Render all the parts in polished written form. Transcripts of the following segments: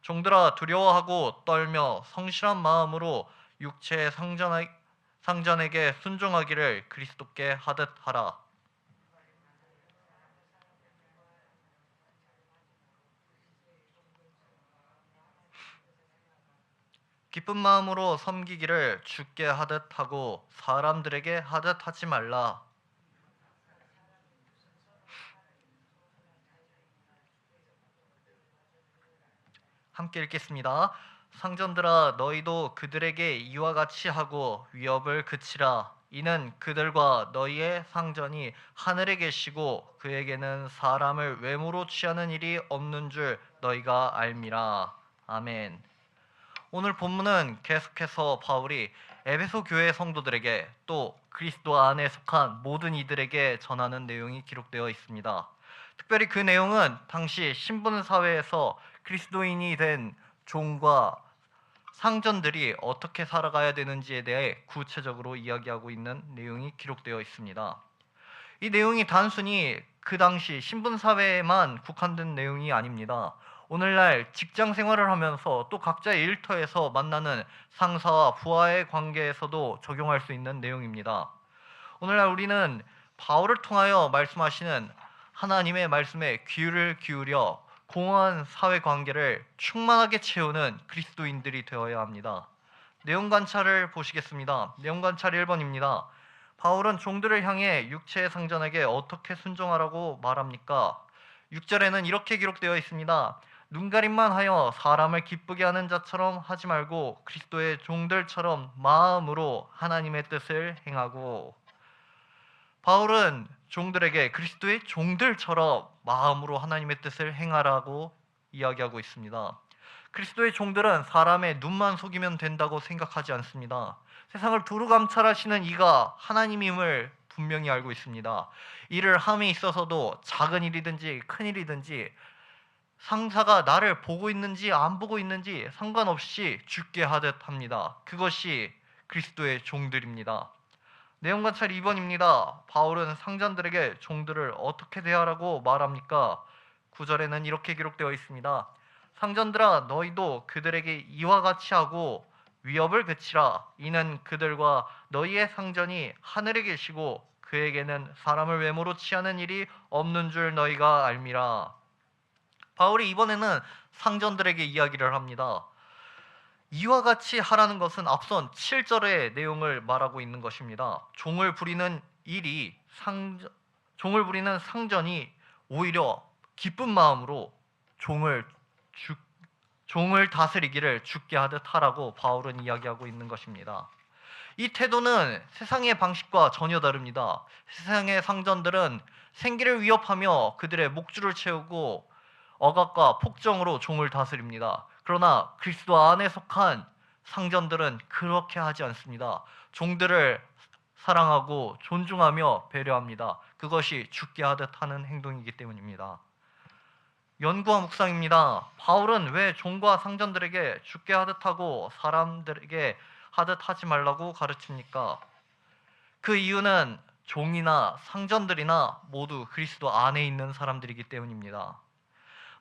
종들아 두려워하고 떨며 성실한 마음으로 육체의 상전에게 순종하기를 그리스도께 하듯 하라. 기쁜 마음으로 섬기기를 주께 하듯 하고 사람들에게 하듯 하지 말라. 함께 읽겠습니다. 상전들아 너희도 그들에게 이와 같이 하고 위협을 그치라. 이는 그들과 너희의 상전이 하늘에 계시고 그에게는 사람을 외모로 취하는 일이 없는 줄 너희가 알미라. 아멘. 오늘 본문은 계속해서 바울이 에베소 교회 성도들에게 또 그리스도 안에 속한 모든 이들에게 전하는 내용이 기록되어 있습니다. 특별히 그 내용은 당시 신분 사회에서 그리스도인이 된 종과 상전들이 어떻게 살아가야 되는지에 대해 구체적으로 이야기하고 있는 내용이 기록되어 있습니다. 이 내용이 단순히 그 당시 신분 사회에만 국한된 내용이 아닙니다. 오늘날 직장 생활을 하면서 또 각자의 일터에서 만나는 상사와 부하의 관계에서도 적용할 수 있는 내용입니다. 오늘날 우리는 바울을 통하여 말씀하시는 하나님의 말씀에 귀를 기울여 공허한 사회 관계를 충만하게 채우는 그리스도인들이 되어야 합니다. 내용 관찰을 보시겠습니다. 내용 관찰 1번입니다. 바울은 종들을 향해 육체의 상전에게 어떻게 순종하라고 말합니까? 6절에는 이렇게 기록되어 있습니다. 눈가림만 하여 사람을 기쁘게 하는 자처럼 하지 말고 그리스도의 종들처럼 마음으로 하나님의 뜻을 행하고. 바울은 종들에게 그리스도의 종들처럼 마음으로 하나님의 뜻을 행하라고 이야기하고 있습니다. 그리스도의 종들은 사람의 눈만 속이면 된다고 생각하지 않습니다. 세상을 두루 감찰하시는 이가 하나님임을 분명히 알고 있습니다. 일을 함에 있어서도 작은 일이든지 큰 일이든지 상사가 나를 보고 있는지 안 보고 있는지 상관없이 죽게 하듯 합니다. 그것이 그리스도의 종들입니다. 내용 관찰 2번입니다. 바울은 상전들에게 종들을 어떻게 대하라고 말합니까? 9절에는 이렇게 기록되어 있습니다. 상전들아 너희도 그들에게 이와 같이 하고 위협을 그치라. 이는 그들과 너희의 상전이 하늘에 계시고 그에게는 사람을 외모로 취하는 일이 없는 줄 너희가 알미라. 바울이 이번에는 상전들에게 이야기를 합니다. 이와 같이 하라는 것은 앞선 7절의 내용을 말하고 있는 것입니다. 종을 부리는 상전이 오히려 기쁜 마음으로 종을 다스리기를 주께 하듯 하라고 바울은 이야기하고 있는 것입니다. 이 태도는 세상의 방식과 전혀 다릅니다. 세상의 상전들은 생기를 위협하며 그들의 목줄을 채우고 억압과 폭정으로 종을 다스립니다. 그러나 그리스도 안에 속한 상전들은 그렇게 하지 않습니다. 종들을 사랑하고 존중하며 배려합니다. 그것이 죽게 하듯 하는 행동이기 때문입니다. 연구와 묵상입니다. 바울은 왜 종과 상전들에게 죽게 하듯 하고 사람들에게 하듯 하지 말라고 가르칩니까? 그 이유는 종이나 상전들이나 모두 그리스도 안에 있는 사람들이기 때문입니다.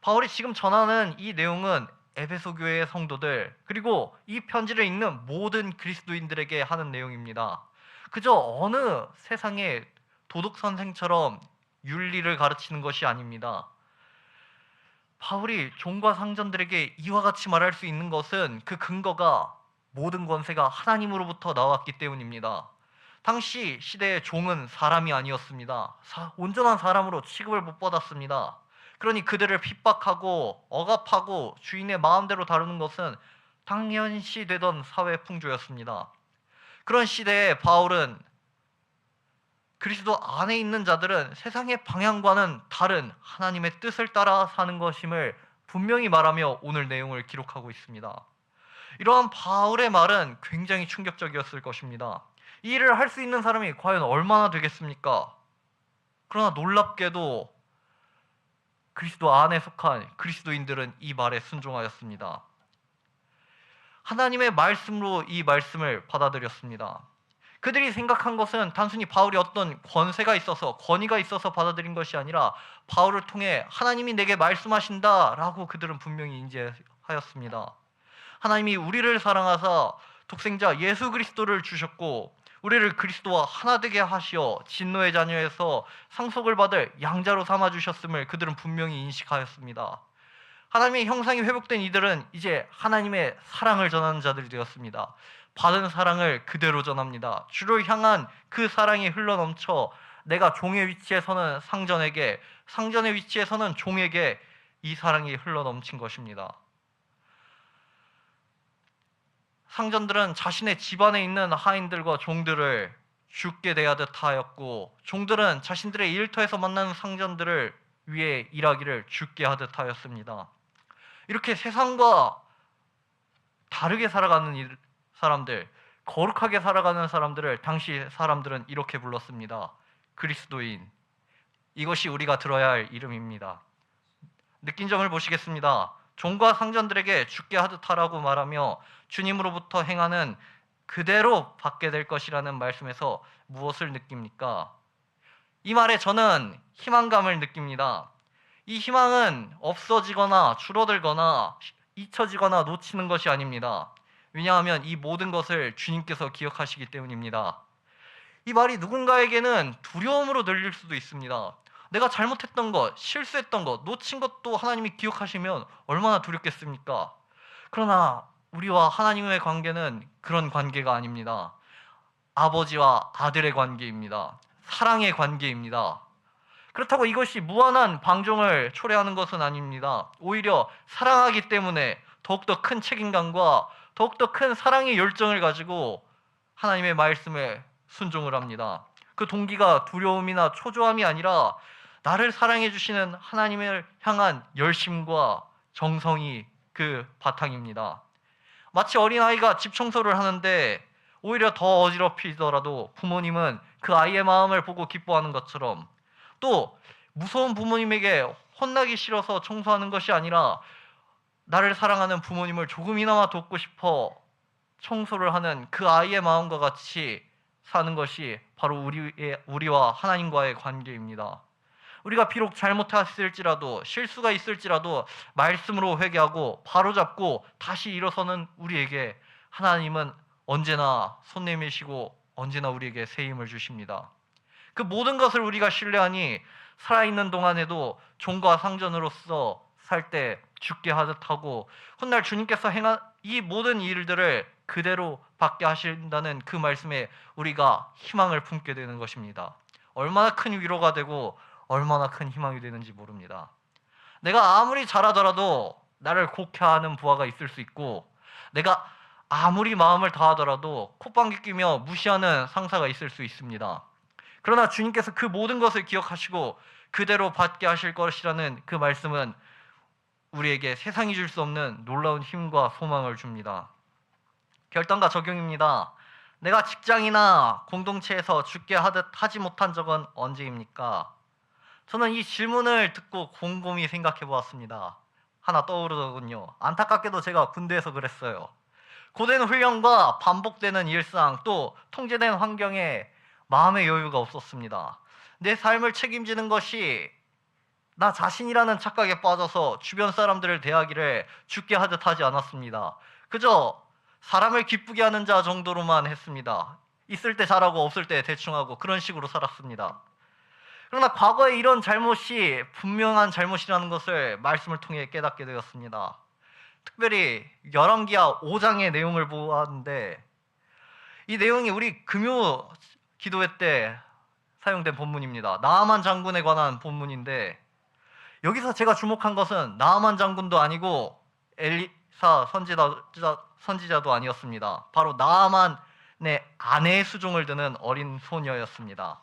바울이 지금 전하는 이 내용은 에베소 교회의 성도들 그리고 이 편지를 읽는 모든 그리스도인들에게 하는 내용입니다. 그저 어느 세상의 도덕 선생처럼 윤리를 가르치는 것이 아닙니다. 바울이 종과 상전들에게 이와 같이 말할 수 있는 것은 그 근거가 모든 권세가 하나님으로부터 나왔기 때문입니다. 당시 시대의 종은 사람이 아니었습니다. 온전한 사람으로 취급을 못 받았습니다. 그러니 그들을 핍박하고 억압하고 주인의 마음대로 다루는 것은 당연시 되던 사회 풍조였습니다. 그런 시대에 바울은 그리스도 안에 있는 자들은 세상의 방향과는 다른 하나님의 뜻을 따라 사는 것임을 분명히 말하며 오늘 내용을 기록하고 있습니다. 이러한 바울의 말은 굉장히 충격적이었을 것입니다. 이 일을 할 수 있는 사람이 과연 얼마나 되겠습니까? 그러나 놀랍게도 그리스도 안에 속한 그리스도인들은 이 말에 순종하였습니다. 하나님의 말씀으로 이 말씀을 받아들였습니다. 그들이 생각한 것은 단순히 바울이 어떤 권세가 있어서, 권위가 있어서 받아들인 것이 아니라 바울을 통해 하나님이 내게 말씀하신다라고 그들은 분명히 인지하였습니다. 하나님이 우리를 사랑하사 독생자 예수 그리스도를 주셨고 우리를 그리스도와 하나 되게 하시어 진노의 자녀에서 상속을 받을 양자로 삼아 주셨음을 그들은 분명히 인식하였습니다. 하나님의 형상이 회복된 이들은 이제 하나님의 사랑을 전하는 자들이 되었습니다. 받은 사랑을 그대로 전합니다. 주를 향한 그 사랑이 흘러넘쳐 내가 종의 위치에 서는 상전에게, 상전의 위치에 서는 종에게 이 사랑이 흘러넘친 것입니다. 상전들은 자신의 집안에 있는 하인들과 종들을 죽게 대하듯 하였고, 종들은 자신들의 일터에서 만나는 상전들을 위해 일하기를 죽게 하듯 하였습니다. 이렇게 세상과 다르게 살아가는 사람들, 거룩하게 살아가는 사람들을 당시 사람들은 이렇게 불렀습니다. 그리스도인. 이것이 우리가 들어야 할 이름입니다. 느낀 점을 보시겠습니다. 종과 상전들에게 죽게 하듯 하라고 말하며 주님으로부터 행하는 그대로 받게 될 것이라는 말씀에서 무엇을 느낍니까? 이 말에 저는 희망감을 느낍니다. 이 희망은 없어지거나 줄어들거나 잊혀지거나 놓치는 것이 아닙니다. 왜냐하면 이 모든 것을 주님께서 기억하시기 때문입니다. 이 말이 누군가에게는 두려움으로 들릴 수도 있습니다. 내가 잘못했던 것, 실수했던 것, 놓친 것도 하나님이 기억하시면 얼마나 두렵겠습니까? 그러나 우리와 하나님의 관계는 그런 관계가 아닙니다. 아버지와 아들의 관계입니다. 사랑의 관계입니다. 그렇다고 이것이 무한한 방종을 초래하는 것은 아닙니다. 오히려 사랑하기 때문에 더욱더 큰 책임감과 더욱더 큰 사랑의 열정을 가지고 하나님의 말씀에 순종을 합니다. 그 동기가 두려움이나 초조함이 아니라 나를 사랑해 주시는 하나님을 향한 열심과 정성이 그 바탕입니다. 마치 어린아이가 집 청소를 하는데 오히려 더 어지럽히더라도 부모님은 그 아이의 마음을 보고 기뻐하는 것처럼, 또 무서운 부모님에게 혼나기 싫어서 청소하는 것이 아니라 나를 사랑하는 부모님을 조금이나마 돕고 싶어 청소를 하는 그 아이의 마음과 같이 사는 것이 바로 우리와 하나님과의 관계입니다. 우리가 비록 잘못했을지라도, 실수가 있을지라도 말씀으로 회개하고 바로잡고 다시 일어서는 우리에게 하나님은 언제나 손 내미시고 언제나 우리에게 새 힘을 주십니다. 그 모든 것을 우리가 신뢰하니 살아있는 동안에도 종과 상전으로서 살 때 죽게 하듯 하고, 훗날 주님께서 행한 이 모든 일들을 그대로 받게 하신다는 그 말씀에 우리가 희망을 품게 되는 것입니다. 얼마나 큰 위로가 되고 얼마나 큰 희망이 되는지 모릅니다. 내가 아무리 잘하더라도 나를 곡해하는 부하가 있을 수 있고, 내가 아무리 마음을 다하더라도 콧방귀 끼며 무시하는 상사가 있을 수 있습니다. 그러나 주님께서 그 모든 것을 기억하시고 그대로 받게 하실 것이라는 그 말씀은 우리에게 세상이 줄 수 없는 놀라운 힘과 소망을 줍니다. 결단과 적용입니다. 내가 직장이나 공동체에서 죽게 하듯 하지 못한 적은 언제입니까? 저는 이 질문을 듣고 곰곰이 생각해 보았습니다. 하나 떠오르더군요. 안타깝게도 제가 군대에서 그랬어요. 고된 훈련과 반복되는 일상, 또 통제된 환경에 마음의 여유가 없었습니다. 내 삶을 책임지는 것이 나 자신이라는 착각에 빠져서 주변 사람들을 대하기를 죽게 하듯 하지 않았습니다. 그저 사람을 기쁘게 하는 자 정도로만 했습니다. 있을 때 잘하고 없을 때 대충 하고 그런 식으로 살았습니다. 그러나 과거에 이런 잘못이 분명한 잘못이라는 것을 말씀을 통해 깨닫게 되었습니다. 특별히 열왕기하 5장의 내용을 보았는데, 이 내용이 우리 금요 기도회 때 사용된 본문입니다. 나아만 장군에 관한 본문인데, 여기서 제가 주목한 것은 나아만 장군도 아니고 엘리사 선지자도 아니었습니다. 바로 나아만의 아내의 수종을 드는 어린 소녀였습니다.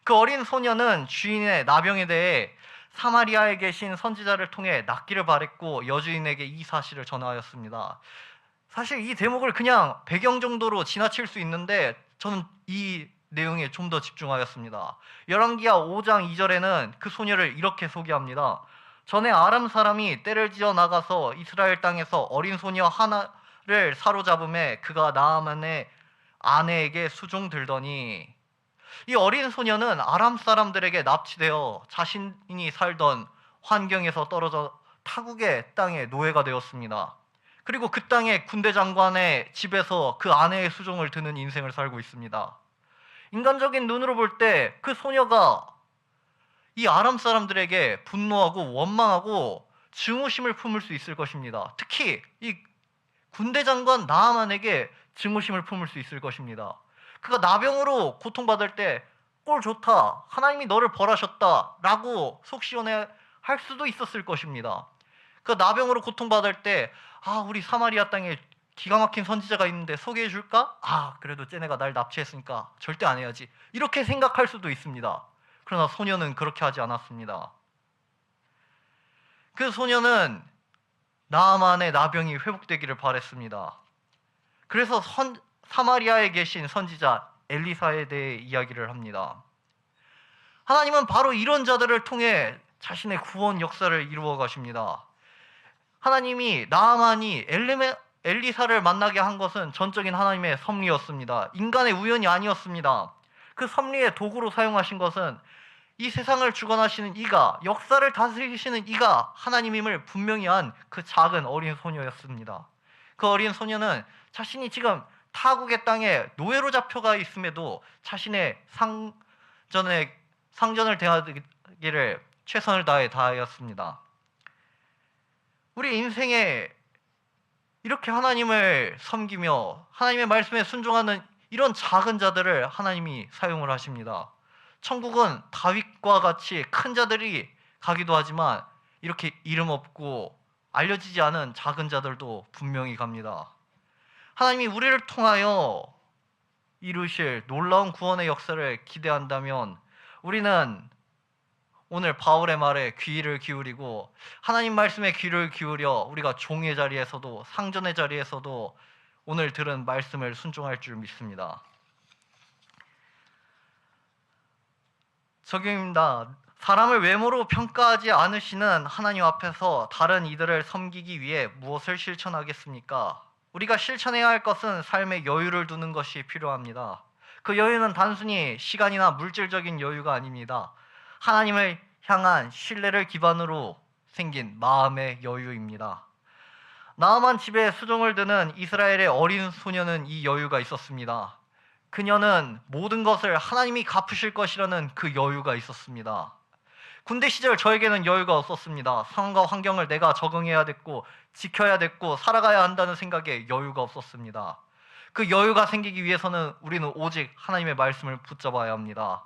그 어린 소녀는 주인의 나병에 대해 사마리아에 계신 선지자를 통해 낫기를 바랬고 여주인에게 이 사실을 전하였습니다. 사실 이 대목을 그냥 배경 정도로 지나칠 수 있는데 저는 이 내용에 좀 더 집중하였습니다. 열왕기하 5장 2절에는 그 소녀를 이렇게 소개합니다. 전에 아람 사람이 떼를 지어 나가서 이스라엘 땅에서 어린 소녀 하나를 사로잡음에 그가 나아만의 아내에게 수종들더니 이 어린 소녀는 아람 사람들에게 납치되어 자신이 살던 환경에서 떨어져 타국의 땅의 노예가 되었습니다. 그리고 그 땅의 군대 장관의 집에서 그 아내의 수종을 드는 인생을 살고 있습니다. 인간적인 눈으로 볼 때 그 소녀가 이 아람 사람들에게 분노하고 원망하고 증오심을 품을 수 있을 것입니다. 특히 이 군대 장관 나아만에게 증오심을 품을 수 있을 것입니다. 그가 나병으로 고통받을 때 꼴 좋다, 하나님이 너를 벌하셨다 라고 속 시원해 할 수도 있었을 것입니다. 그 나병으로 고통받을 때 우리 사마리아 땅에 기가 막힌 선지자가 있는데 소개해 줄까? 그래도 쟤네가 날 납치했으니까 절대 안 해야지, 이렇게 생각할 수도 있습니다. 그러나 소녀는 그렇게 하지 않았습니다. 그 소녀는 나아만의 나병이 회복되기를 바랬습니다. 그래서 사마리아에 계신 선지자 엘리사에 대해 이야기를 합니다. 하나님은 바로 이런 자들을 통해 자신의 구원 역사를 이루어 가십니다. 하나님이 나아만이 엘리사를 만나게 한 것은 전적인 하나님의 섭리였습니다. 인간의 우연이 아니었습니다. 그 섭리의 도구로 사용하신 것은 이 세상을 주관하시는 이가, 역사를 다스리시는 이가 하나님임을 분명히 한 그 작은 어린 소녀였습니다. 그 어린 소녀는 자신이 지금 타국의 땅에 노예로 잡혀가 있음에도 자신의 상전을 대하기를 최선을 다해 다하였습니다. 우리 인생에 이렇게 하나님을 섬기며 하나님의 말씀에 순종하는 이런 작은 자들을 하나님이 사용을 하십니다. 천국은 다윗과 같이 큰 자들이 가기도 하지만 이렇게 이름 없고 알려지지 않은 작은 자들도 분명히 갑니다. 하나님이 우리를 통하여 이루실 놀라운 구원의 역사를 기대한다면 우리는 오늘 바울의 말에 귀를 기울이고 하나님 말씀에 귀를 기울여 우리가 종의 자리에서도 상전의 자리에서도 오늘 들은 말씀을 순종할 줄 믿습니다. 적용입니다. 사람을 외모로 평가하지 않으시는 하나님 앞에서 다른 이들을 섬기기 위해 무엇을 실천하겠습니까? 우리가 실천해야 할 것은 삶에 여유를 두는 것이 필요합니다. 그 여유는 단순히 시간이나 물질적인 여유가 아닙니다. 하나님을 향한 신뢰를 기반으로 생긴 마음의 여유입니다. 나아만 집에 수종을 드는 이스라엘의 어린 소녀는 이 여유가 있었습니다. 그녀는 모든 것을 하나님이 갚으실 것이라는 그 여유가 있었습니다. 군대 시절 저에게는 여유가 없었습니다. 상황과 환경을 내가 적응해야 됐고 지켜야 됐고 살아가야 한다는 생각에 여유가 없었습니다. 그 여유가 생기기 위해서는 우리는 오직 하나님의 말씀을 붙잡아야 합니다.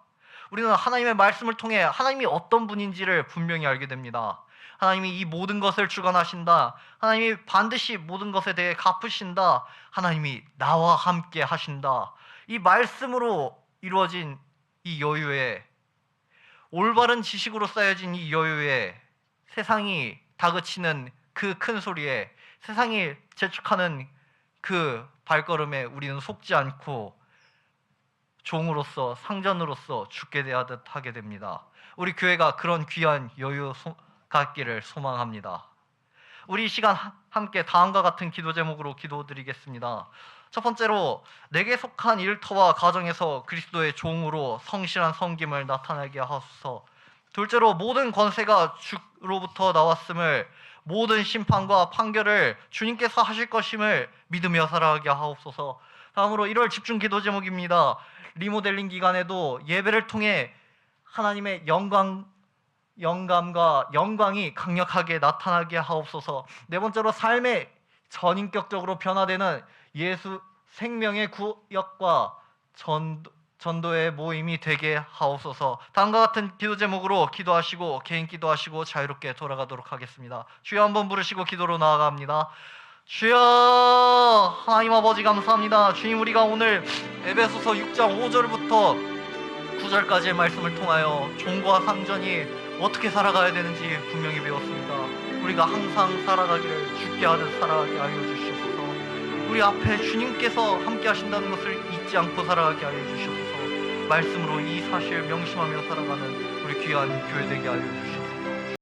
우리는 하나님의 말씀을 통해 하나님이 어떤 분인지를 분명히 알게 됩니다. 하나님이 이 모든 것을 주관하신다. 하나님이 반드시 모든 것에 대해 갚으신다. 하나님이 나와 함께 하신다. 이 말씀으로 이루어진 이 여유에, 올바른 지식으로 쌓여진 이 여유에, 세상이 다그치는 그 큰 소리에, 세상이 재촉하는 그 발걸음에 우리는 속지 않고 종으로서 상전으로서 죽게 대하듯 하게 됩니다. 우리 교회가 그런 귀한 여유 갖기를 소망합니다. 우리 이 시간 함께 다음과 같은 기도 제목으로 기도드리겠습니다. 첫 번째로, 내게 속한 일터와 가정에서 그리스도의 종으로 성실한 섬김을 나타내게 하소서. 둘째로, 모든 권세가 주로부터 나왔음을, 모든 심판과 판결을 주님께서 하실 것임을 믿으며 살아가게 하옵소서. 다음으로 1월 집중 기도 제목입니다. 리모델링 기간에도 예배를 통해 하나님의 영감과 영광이 강력하게 나타나게 하옵소서. 네 번째로, 삶의 전인격적으로 변화되는 예수 생명의 구역과 전도의 모임이 되게 하옵소서. 다음과 같은 기도 제목으로 기도하시고 개인 기도하시고 자유롭게 돌아가도록 하겠습니다. 주여 한번 부르시고 기도로 나아갑니다. 주여, 하나님 아버지 감사합니다. 주님, 우리가 오늘 에베소서 6장 5절부터 9절까지의 말씀을 통하여 종과 상전이 어떻게 살아가야 되는지 분명히 배웠습니다. 우리가 항상 살아가기를 죽게 하듯 살아가게 하여 주시옵소서. 우리 앞에 주님께서 함께 하신다는 것을 잊지 않고 살아가게 하여 주시옵소서. 말씀으로 이 사실 명심하며 살아가는 우리 귀한 교회 되게 하여 주시옵소서.